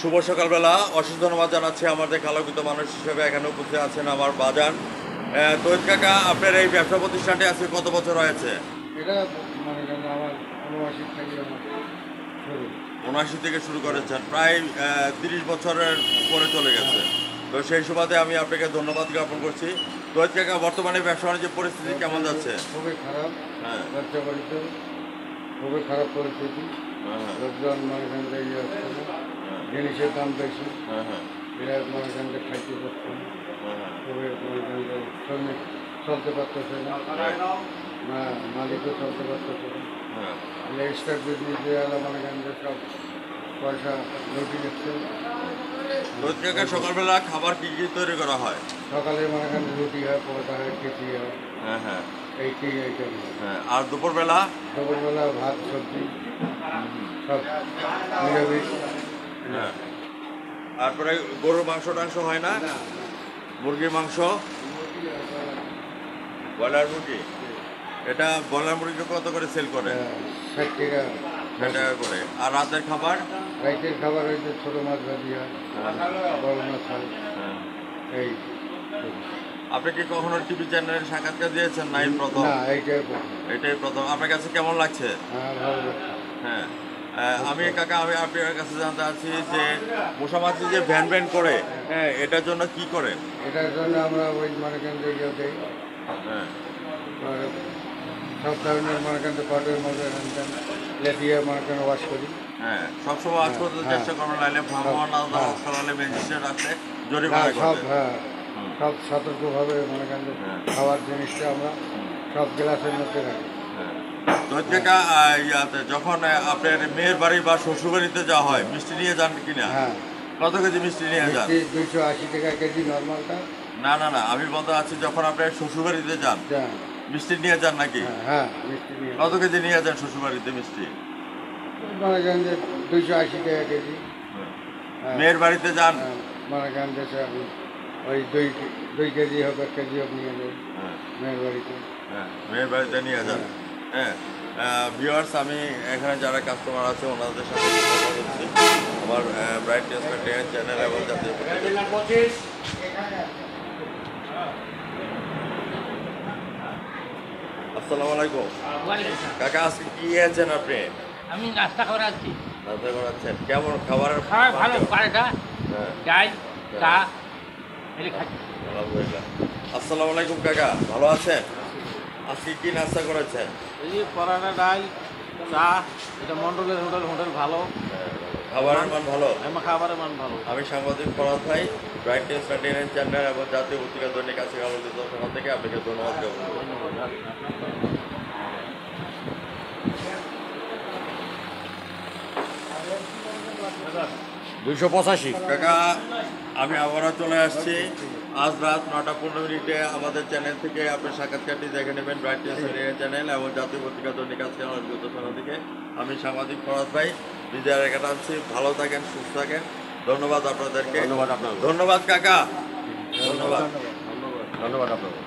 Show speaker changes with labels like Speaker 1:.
Speaker 1: শুভ সকালবেলা। অশেষ ধন্যবাদ জানাচ্ছি আমাদের আলোকিত মানুষ হিসেবে এখানে উপস্থিত আছেন আমার বাজান তৈত কাকা। আপনার এই ব্যবসা প্রতিষ্ঠানটি আজকে কত বছর হয়েছে?
Speaker 2: এটা মনে করেন আমার ৭৯ থেকে শুরু।
Speaker 1: ৭৯ থেকে শুরু করেছেন, প্রায় ৩০ বছরের উপরে চলে গেছে। তো সেই সুবাদে আমি আপনাকে ধন্যবাদ জ্ঞাপন করছি। তৈত কাকা, বর্তমানে ব্যবসা বাণিজ্যের পরিস্থিতি কেমন যাচ্ছে?
Speaker 2: খুবই খারাপ।
Speaker 1: হ্যাঁ,
Speaker 2: ব্যবসা বাণিজ্য খুবই খারাপ পরিস্থিতি।
Speaker 1: হ্যাঁ,
Speaker 2: লোকজন মনে করেন যে ইয়ে হচ্ছে না, জিনিসের দাম বেশি,
Speaker 1: হ্যাঁ, হ্যাঁ,
Speaker 2: এরা মনে করেন যে খাইতে পারছে না,
Speaker 1: হ্যাঁ,
Speaker 2: খুবই মনে করেন যে শ্রমিক চলতে পারতেছে না, মালিকও চলতে পারতেছে না।
Speaker 1: হ্যাঁ।
Speaker 2: স্টার বিজনেস দিয়ে এলা মনে করেন যে সব পয়সা লুটি নিচ্ছে।
Speaker 1: তৈত কাকা, সকালবেলা খাবার কি কি তৈরি করা হয়?
Speaker 2: সকালে মনে করেন রুটি হয়, পরোটা হয়, খিচুড়ি হয়,
Speaker 1: হ্যাঁ, হ্যাঁ,
Speaker 2: এই কি আইটেম হয়।
Speaker 1: হ্যাঁ। আর দুপুরবেলা?
Speaker 2: দুপুরবেলা ভাত সবজি সব নিরামিষ।
Speaker 1: হ্যাঁ। তারপরে গরুর মাংস টাংস হয় না? মুরগির মাংস, ব্রয়লার মুরগি। এটা ব্রয়লার মুরগি কত করে সেল করে?
Speaker 2: ৬০ টাকা।
Speaker 1: ৬০ টাকা করে। আর রাতের খাবার?
Speaker 2: রাইতের খাবার হয়েছে ছোটো মাছ ভাজি হয়, বড় মাছ হয়, এই।
Speaker 1: আপনি কি কখনো টিভি চ্যানেলের সাক্ষাৎকার দিয়েছেন? নাই, প্রথম?
Speaker 2: না, এইটাই প্রথম।
Speaker 1: এটাই প্রথম। আপনার কাছে কেমন লাগছে?
Speaker 2: হ্যাঁ, ভালো লাগছে।
Speaker 1: হ্যাঁ। আমি কাকা, আমি আপনার কাছে জানতে চাচ্ছি যে মশা মাছি যে ভ্যান ভ্যান করে, হ্যাঁ, এটার জন্য কি করেন?
Speaker 2: এটার জন্য আমরা ওই মনে করেন যে ইয়ে দিই,
Speaker 1: হ্যাঁ,
Speaker 2: আর সব ধরনের মনে করেন যে পাটের মধ্যে লেটিয়ে মনে করেন ওয়াশ করি।
Speaker 1: হ্যাঁ, সবসময় আজ করতে
Speaker 2: হ্যাঁ,
Speaker 1: চেষ্টা করবেন, নাইলে ভ্রাম্যমাণ আদালত
Speaker 2: হ্যাঁ।
Speaker 1: করালে ম্যাজিস্ট্রেট রাখলে
Speaker 2: হ্যাঁ,
Speaker 1: জরিমানা
Speaker 2: সব
Speaker 1: করবে।
Speaker 2: হ্যাঁ
Speaker 1: হুম।
Speaker 2: সব সতর্কভাবে মনে করেন যে
Speaker 1: হ্যাঁ।
Speaker 2: খাওয়ার জিনিসটা আমরা সব গ্লাসের মধ্যে রাখি।
Speaker 1: তৈত কাকা, ইয়াতে যখন আপনার মেয়ের বাড়ি বা শ্বশুর বাড়িতে যাওয়া হয়, মিষ্টি নিয়ে যান কিনা?
Speaker 2: হ্যাঁ,
Speaker 1: কত কেজি মিষ্টি নিয়ে যান?
Speaker 2: মিষ্টি 280 টাকা কেজি নর্মালটা।
Speaker 1: না না না, আমি বলতে আছি যখন আপনার শ্বশুর বাড়িতে যান,
Speaker 2: হ্যাঁ,
Speaker 1: মিষ্টি নিয়ে যান নাকি?
Speaker 2: হ্যাঁ, মিষ্টি নিয়ে
Speaker 1: কত কেজি নিয়ে যান শ্বশুর বাড়িতে মিষ্টি?
Speaker 2: মনে করেন যে 280 টাকা কেজি। হ্যাঁ,
Speaker 1: মেয়ের বাড়িতে যান?
Speaker 2: হ্যাঁ, মনে করেন যে ওই 2 কেজি হোক 1 কেজি হোক নিয়ে যাই
Speaker 1: হ্যাঁ,
Speaker 2: মেয়ের বাড়িতে।
Speaker 1: হ্যাঁ, মেয়ের বাড়িতে নিয়ে যান। হ্যাঁ। ভিউয়ার্স, আমি এখানে যারা কাস্টমার আছে ওনাদের সাথে কথা বলছি, আমার ব্রাইট চ্যানেল এবং জাতীয় পত্রিকা। আসসালামু আলাইকুম কাকা, আজকে কি আছেন আপনি?
Speaker 3: আমি নাস্তা করে আসছি।
Speaker 1: নাস্তা করাচ্ছেন, কেমন খাবারের?
Speaker 3: খাবার ভালো, পারেটা
Speaker 1: হ্যাঁ,
Speaker 3: চাই চা এগুলি খাচ্ছি।
Speaker 1: আলহামদুলিল্লাহ। আসসালামু আলাইকুম কাকা, ভালো আছেন? আজকে কি নাস্তা করেছেন?
Speaker 3: এই যে পরাটা ডাল চা, এটা মন্ডলের হোটেল, হোটেল ভালো,
Speaker 1: খাবারের মান ভালো?
Speaker 3: আমার খাবারের মান ভালো।
Speaker 1: আমি সাংবাদিক ফরাদ ভাই, ব্রাইট চ্যানেল এবং জাতীয় পত্রিকা দৈনিক আছে আলোচিত সেখান থেকে আপনাকে ধন্যবাদ জ্ঞাপন করি।
Speaker 3: ধন্যবাদ।
Speaker 2: 285।
Speaker 1: কাকা, আমি আবারও চলে আসছি। আজ রাত 9:15 আমাদের চ্যানেল থেকে আপনি সাক্ষাৎকারটি দেখে নেবেন, ব্রাইট চ্যানেল এবং জাতীয় পত্রিকা দৈনিক আছে আলোচিত সেখান থেকে। আমি সাংবাদিক ফরাদ ভাই, বিদায় রেখে টানছি। ভালো থাকেন, সুস্থ থাকেন। ধন্যবাদ আপনাদেরকে।
Speaker 2: ধন্যবাদ আপনাকে।
Speaker 1: ধন্যবাদ কাকা, ধন্যবাদ।
Speaker 2: ধন্যবাদ আপনাকে।